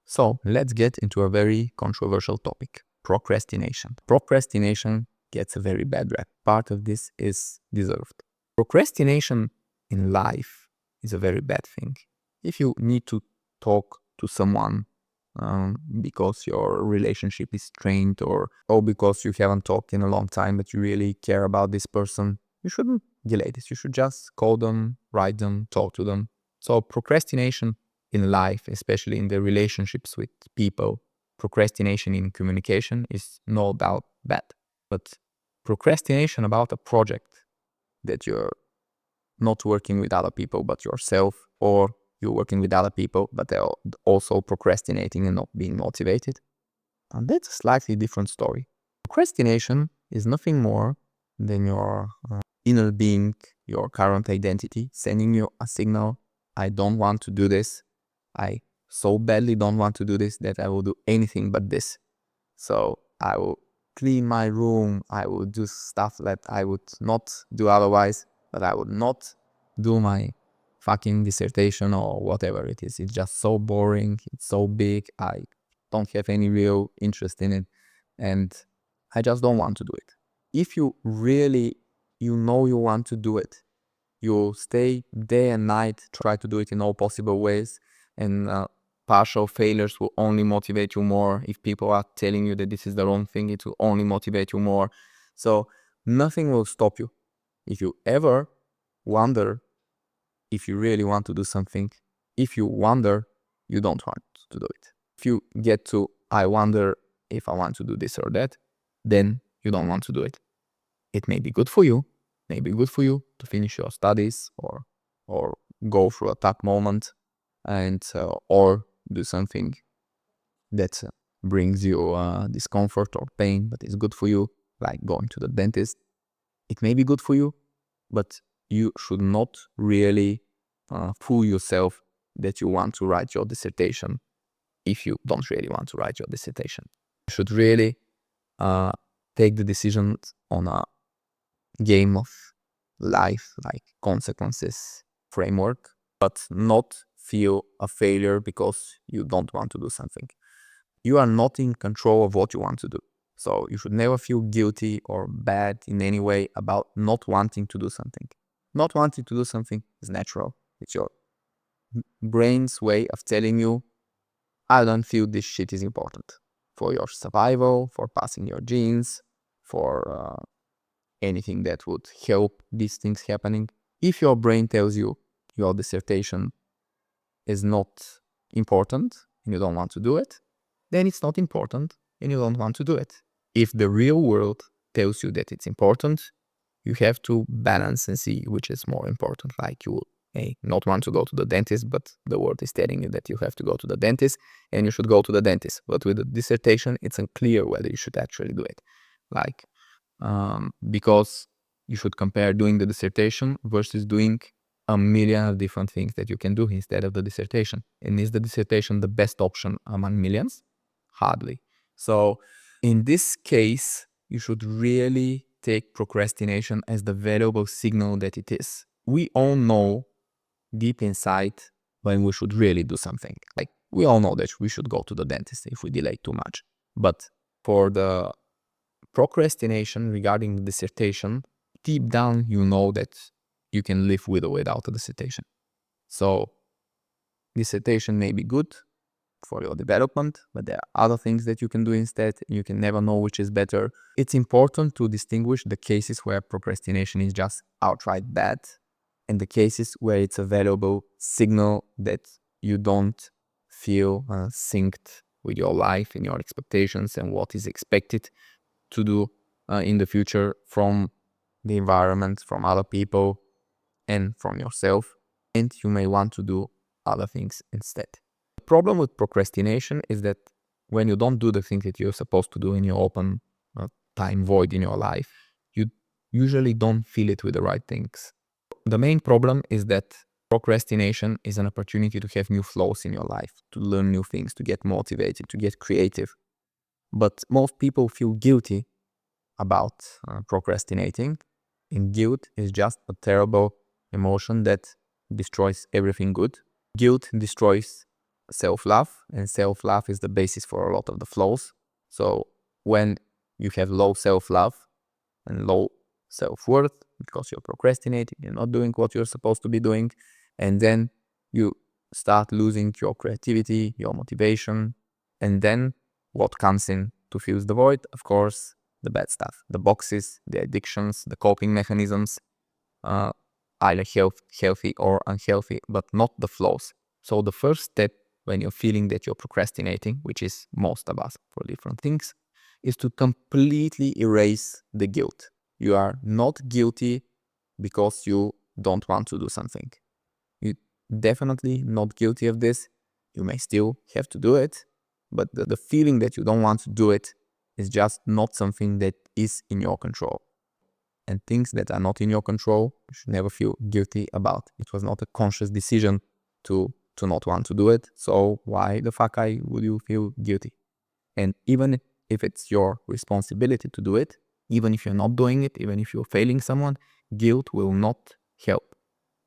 So let's get into a very controversial topic, procrastination. Procrastination gets a very bad rap. Part of this is deserved. Procrastination in life is a very bad thing. If you need to talk to someone because your relationship is strained or because you haven't talked in a long time but you really care about this person, you shouldn't delay this. You should just call them, write them, talk to them. So procrastination in life, especially in the relationships with people, procrastination in communication is no doubt bad. But procrastination about a project that you're not working with other people but yourself, or you're working with other people but they're also procrastinating and not being motivated, and that's a slightly different story. Procrastination is nothing more than your inner being, your current identity, sending you a signal: I don't want to do this. I so badly don't want to do this that I will do anything but this. So I will clean my room, I will do stuff that I would not do otherwise, but I would not do my fucking dissertation or whatever it is. It's just so boring, it's so big, I don't have any real interest in it, and I just don't want to do it. If you really, you want to do it, you'll stay day and night, try to do it in all possible ways, and partial failures will only motivate you more. If people are telling you that this is the wrong thing, it will only motivate you more. So nothing will stop you. If you ever wonder if you really want to do something, if you wonder, you don't want to do it. If you get to, I wonder if I want to do this or that, then you don't want to do it. It may be good for you, to finish your studies or go through a tough moment, and or do something that brings you discomfort or pain, but it's good for you, like going to the dentist. It may be good for you, but you should not really fool yourself that you want to write your dissertation if you don't really want to write your dissertation. You should really take the decisions on a game of life, like consequences framework, but not feel a failure because you don't want to do something. You are not in control of what you want to do. So you should never feel guilty or bad in any way about not wanting to do something. Not wanting to do something is natural. It's your brain's way of telling you, I don't feel this shit is important for your survival, for passing your genes, for anything that would help these things happening. If your brain tells you your dissertation is not important and you don't want to do it, then it's not important and you don't want to do it. If the real world tells you that it's important, you have to balance and see which is more important. Like you may not want to go to the dentist, but the world is telling you that you have to go to the dentist and you should go to the dentist. But with the dissertation, it's unclear whether you should actually do it. Like, because you should compare doing the dissertation versus doing a million of different things that you can do instead of the dissertation. And is the dissertation the best option among millions? Hardly. So in this case, you should really take procrastination as the valuable signal that it is. We all know deep inside when we should really do something. Like, we all know that we should go to the dentist if we delay too much. But for the procrastination regarding the dissertation, deep down you know that you can live with or without a dissertation. So dissertation may be good for your development, but there are other things that you can do instead. You can never know which is better. It's important to distinguish the cases where procrastination is just outright bad and the cases where it's a valuable signal that you don't feel synced with your life and your expectations and what is expected to do in the future from the environment, from other people, and from yourself, and you may want to do other things instead. The problem with procrastination is that when you don't do the things that you're supposed to do in your open time void in your life, you usually don't fill it with the right things. The main problem is that procrastination is an opportunity to have new flows in your life, to learn new things, to get motivated, to get creative. But most people feel guilty about procrastinating, and guilt is just a terrible emotion that destroys everything good. Guilt destroys self-love, and self-love is the basis for a lot of the flows. So when you have low self-love and low self-worth because you're procrastinating, you're not doing what you're supposed to be doing, and then you start losing your creativity, your motivation, and then what comes in to fill the void? Of course, the bad stuff, the boxes, the addictions, the coping mechanisms, either healthy or unhealthy, but not the flows. So the first step when you're feeling that you're procrastinating, which is most of us for different things, is to completely erase the guilt. You are not guilty because you don't want to do something. You're definitely not guilty of this. You may still have to do it, but the feeling that you don't want to do it is just not something that is in your control. And things that are not in your control, you should never feel guilty about. It was not a conscious decision to not want to do it. So why the fuck would you feel guilty? And even if it's your responsibility to do it, even if you're not doing it, even if you're failing someone, guilt will not help.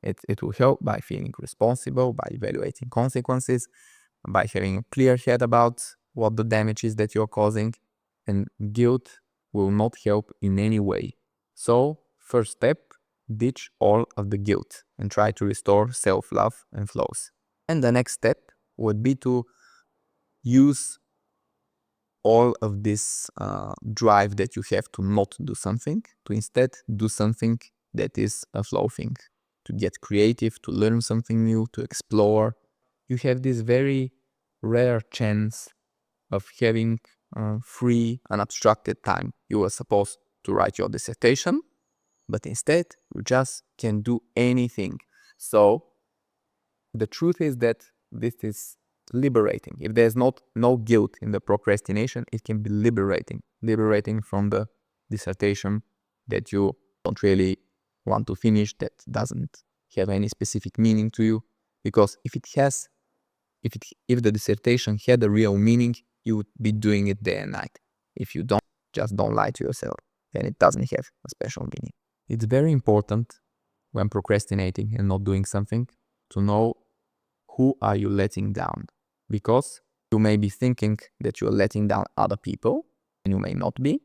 It will help by feeling responsible, by evaluating consequences, by having a clear head about what the damage is that you're causing. And guilt will not help in any way. So, first step, ditch all of the guilt and try to restore self-love and flows. And the next step would be to use all of this drive that you have to not do something, to instead do something that is a flow thing, to get creative, to learn something new, to explore. You have this very rare chance of having free, unobstructed time. You were supposed to write your dissertation, but instead you just can do anything. So the truth is that this is liberating. If there's no guilt in the procrastination, it can be liberating from the dissertation that you don't really want to finish, that doesn't have any specific meaning to you. Because if if the dissertation had a real meaning, you would be doing it day and night. If you don't, just don't lie to yourself, then it doesn't have a special meaning. It's very important when procrastinating and not doing something to know who are you letting down, because you may be thinking that you're letting down other people and you may not be,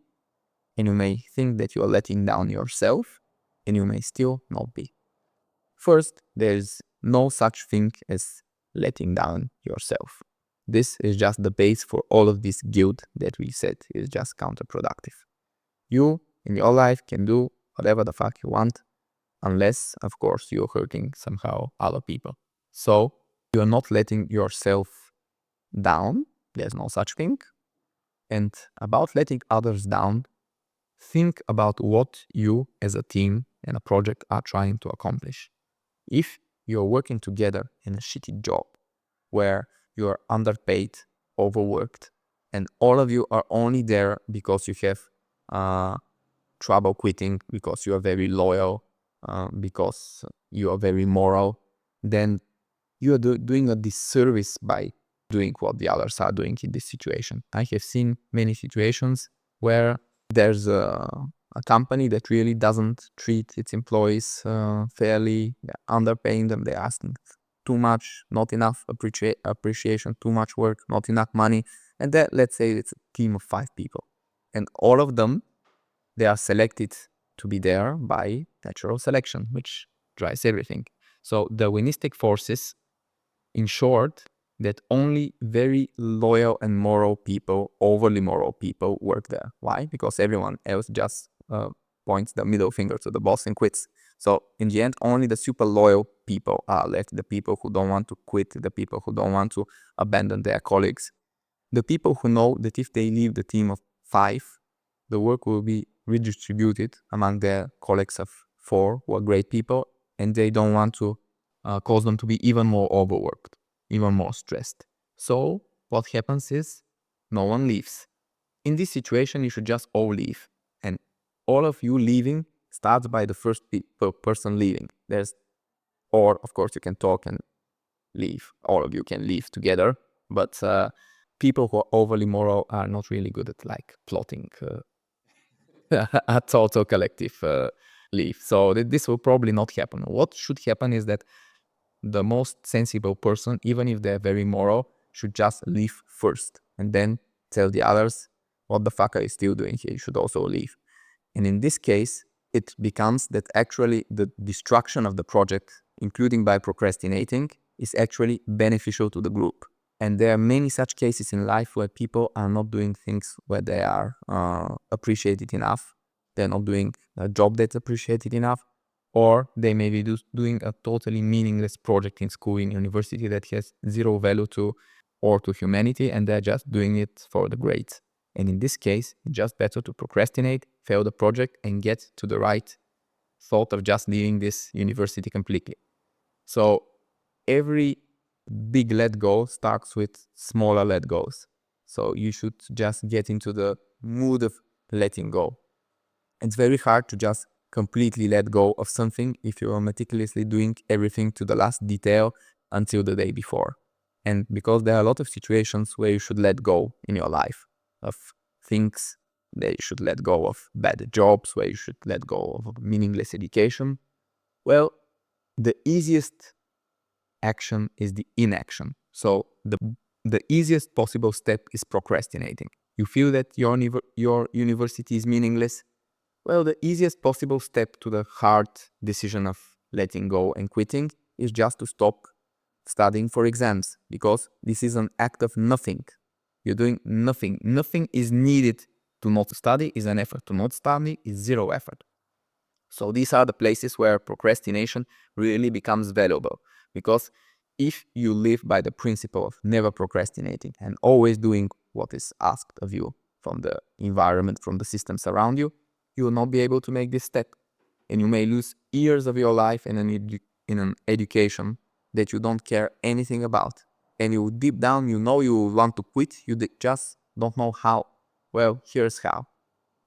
and you may think that you're letting down yourself and you may still not be. First, there's no such thing as letting down yourself. This is just the base for all of this guilt that we said is just counterproductive. You in your life can do whatever the fuck you want, unless, of course, you're hurting somehow other people. So you're not letting yourself down. There's no such thing. And about letting others down, think about what you as a team and a project are trying to accomplish. If you're working together in a shitty job where you're underpaid, overworked, and all of you are only there because you have trouble quitting, because you are very loyal, because you are very moral, then you are doing a disservice by doing what the others are doing in this situation. I have seen many situations where there's a company that really doesn't treat its employees fairly. They're underpaying them, they're asking too much, not enough appreciation, too much work, not enough money. And that, let's say it's a team of 5 people. And all of them, they are selected to be there by natural selection, which drives everything. So Darwinistic forces ensured that only very loyal and moral people, overly moral people, work there. Why? Because everyone else just points the middle finger to the boss and quits. So in the end, only the super loyal people are left, the people who don't want to quit, the people who don't want to abandon their colleagues. The people who know that if they leave the team of 5, the work will be redistributed among their colleagues of 4 who are great people, and they don't want to cause them to be even more overworked, even more stressed. So what happens is no one leaves. In this situation, you should just all leave. And all of you leaving starts by the first person leaving. Or of course you can talk and leave. All of you can leave together. But people who are overly moral are not really good at like plotting a total collective leave. So this will probably not happen. What should happen is that the most sensible person, even if they're very moral, should just leave first and then tell the others, what the fuck are you still doing here? You should also leave. And in this case, it becomes that actually the destruction of the project, including by procrastinating, is actually beneficial to the group. And there are many such cases in life where people are not doing things where they are appreciated enough. They're not doing a job that's appreciated enough, or they may be doing a totally meaningless project in school, in university, that has zero value to or to humanity, and they're just doing it for the grades. And in this case, it's just better to procrastinate, fail the project, and get to the right thought of just leaving this university completely. So every big let go starts with smaller let goes. So you should just get into the mood of letting go. It's very hard to just completely let go of something if you are meticulously doing everything to the last detail until the day before. And because there are a lot of situations where you should let go in your life of things, that you should let go of bad jobs, where you should let go of meaningless education. Well, the easiest action is the inaction. So the easiest possible step is procrastinating. You feel that your university is meaningless. Well, the easiest possible step to the hard decision of letting go and quitting is just to stop studying for exams, because this is an act of nothing. You're doing nothing. Nothing is needed to not study, is an effort. To not study is zero effort. So these are the places where procrastination really becomes valuable, because if you live by the principle of never procrastinating and always doing what is asked of you from the environment, from the systems around you, you will not be able to make this step. And you may lose years of your life in an education that you don't care anything about. And you deep down, you know you want to quit, you just don't know how. Well, here's how.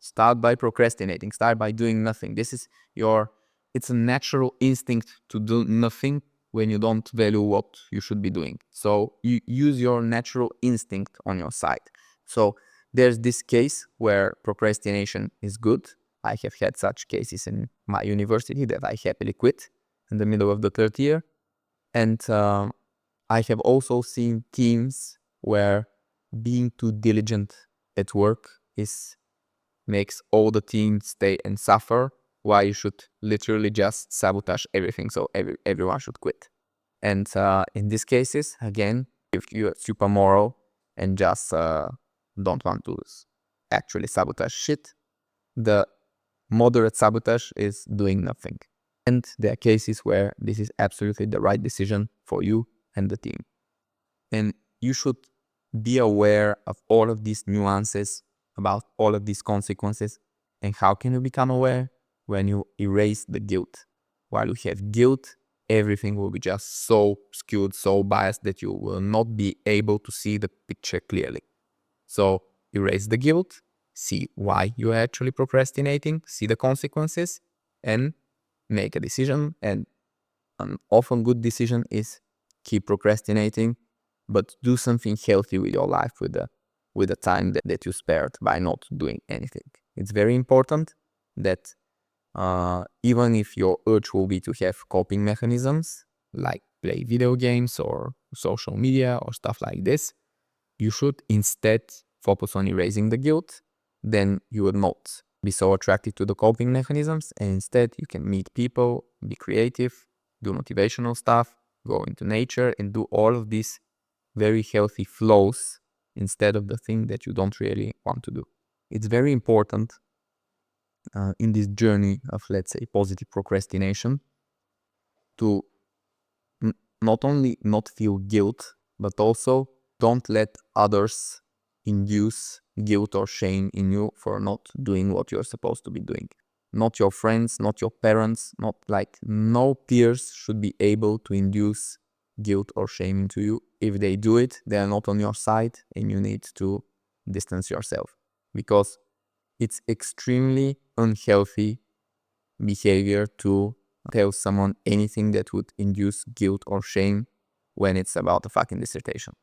Start by procrastinating. Start by doing nothing. It's a natural instinct to do nothing when you don't value what you should be doing. So you use your natural instinct on your side. So there's this case where procrastination is good. I have had such cases in my university that I happily quit in the middle of the third year. And I have also seen teams where being too diligent at work makes all the team stay and suffer, while you should literally just sabotage everything. So everyone should quit. And in these cases, again, if you're super moral and just don't want to actually sabotage shit, the moderate sabotage is doing nothing. And there are cases where this is absolutely the right decision for you and the team. And you should be aware of all of these nuances, about all of these consequences. And how can you become aware? When you erase the guilt. While you have guilt, everything will be just so skewed, so biased, that you will not be able to see the picture clearly. So erase the guilt, see why you are actually procrastinating, see the consequences, and make a decision. And an often good decision is keep procrastinating, but do something healthy with your life, with the time that you spared by not doing anything. It's very important that even if your urge will be to have coping mechanisms, like play video games or social media or stuff like this, you should instead focus on erasing the guilt. Then you will not be so attracted to the coping mechanisms, and instead you can meet people, be creative, do motivational stuff, go into nature, and do all of these very healthy flows instead of the thing that you don't really want to do. It's very important in this journey of, let's say, positive procrastination to not only not feel guilt, but also don't let others induce guilt or shame in you for not doing what you're supposed to be doing. Not your friends, not your parents, no peers should be able to induce guilt or shame into you. If they do it, they are not on your side, and you need to distance yourself, because it's extremely unhealthy behavior to tell someone anything that would induce guilt or shame when it's about a fucking dissertation.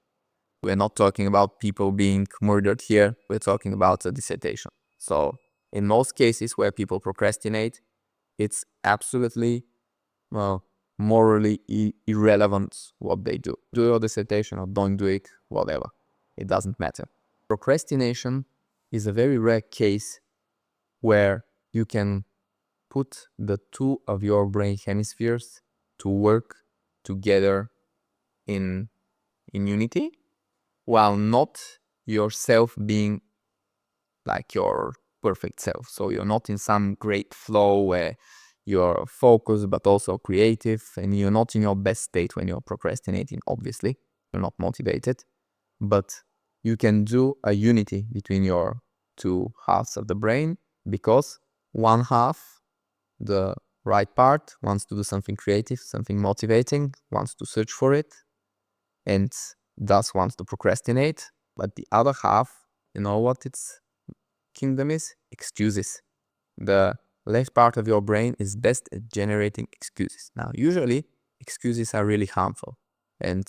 We're not talking about people being murdered here. We're talking about a dissertation. So in most cases where people procrastinate, it's absolutely, well, morally irrelevant what they do. Do your dissertation or don't do it, whatever. It doesn't matter. Procrastination is a very rare case where you can put the two of your brain hemispheres to work together in unity, while not yourself being like your perfect self. So you're not in some great flow where you're focused but also creative, and you're not in your best state when you're procrastinating. Obviously you're not motivated, but you can do a unity between your two halves of the brain, because one half, the right part, wants to do something creative, something motivating, wants to search for it, and thus wants to procrastinate. But the other half, you know what its kingdom is? Excuses. The left part of your brain is best at generating excuses. Now, usually excuses are really harmful, and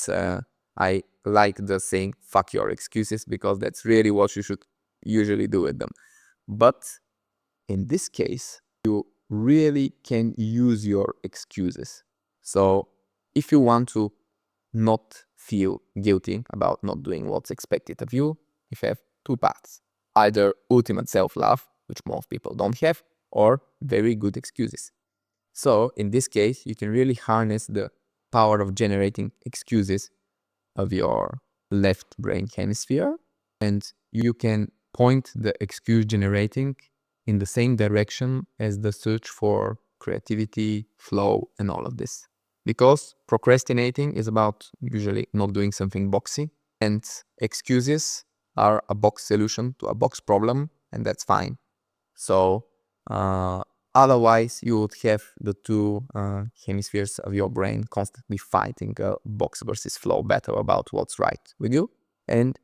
I like the saying "fuck your excuses" because that's really what you should usually do with them. But in this case, you really can use your excuses. So if you want to not feel guilty about not doing what's expected of you, you have two paths: either ultimate self-love, which most people don't have, or very good excuses. So in this case, you can really harness the power of generating excuses of your left brain hemisphere, and you can point the excuse generating in the same direction as the search for creativity, flow, and all of this. Because procrastinating is about usually not doing something boxy, and excuses are a box solution to a box problem, and that's fine. So otherwise you would have the two hemispheres of your brain constantly fighting a box versus flow battle about what's right with you. And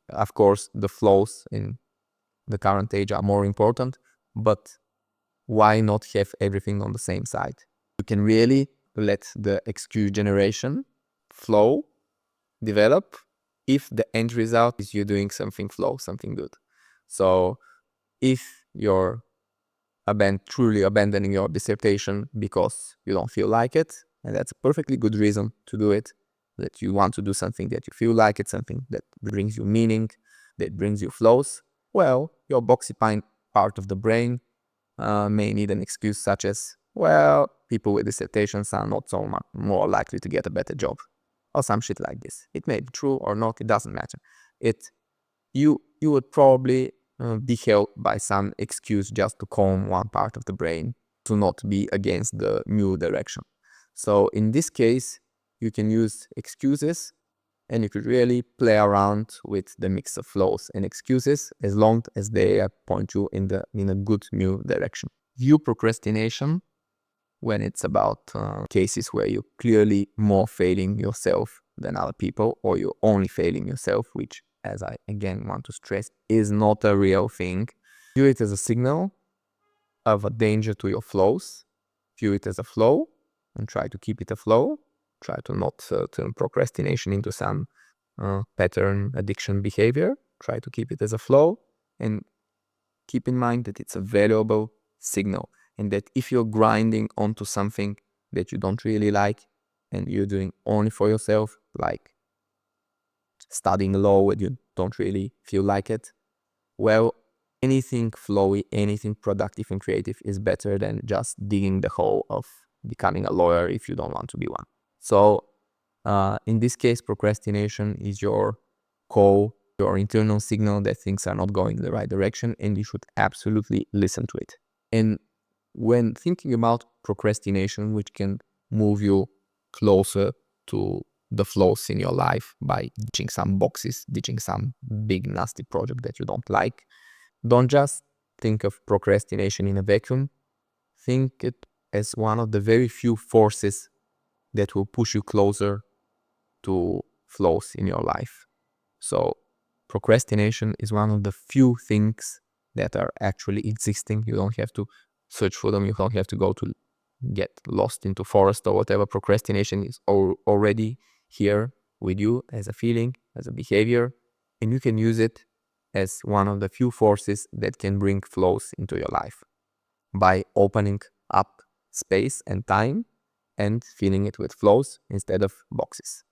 of course the flows in the current age are more important, but why not have everything on the same side? You can really let the excuse generation flow develop if the end result is you doing something flow, something good. So if you're truly abandoning your dissertation because you don't feel like it, and that's a perfectly good reason to do it, that you want to do something that you feel like it, something that brings you meaning, that brings you flows, well, your boxy part of the brain may need an excuse such as, well, people with dissertations are not so much more likely to get a better job, or some shit like this. It may be true or not, it doesn't matter. You would probably be held by some excuse just to calm one part of the brain to not be against the new direction. So in this case, you can use excuses, and you could really play around with the mix of flows and excuses as long as they point you in a good new direction. View procrastination when it's about cases where you're clearly more failing yourself than other people, or you're only failing yourself, which, as I again want to stress, is not a real thing. View it as a signal of a danger to your flows. View it as a flow and try to keep it a flow. Try to not turn procrastination into some pattern addiction behavior. Try to keep it as a flow, and keep in mind that it's a valuable signal, and that if you're grinding onto something that you don't really like and you're doing only for yourself, like studying law and you don't really feel like it, well, anything flowy, anything productive and creative is better than just digging the hole of becoming a lawyer if you don't want to be one. So in this case, procrastination is your call, your internal signal that things are not going in the right direction, and you should absolutely listen to it. And when thinking about procrastination, which can move you closer to the flows in your life by ditching some boxes, ditching some big nasty project that you don't like, don't just think of procrastination in a vacuum. Think it as one of the very few forces that will push you closer to flows in your life. So procrastination is one of the few things that are actually existing. You don't have to search for them. You don't have to go to get lost into forest or whatever. Procrastination is already here with you as a feeling, as a behavior, and you can use it as one of the few forces that can bring flows into your life by opening up space and time and filling it with flows instead of boxes.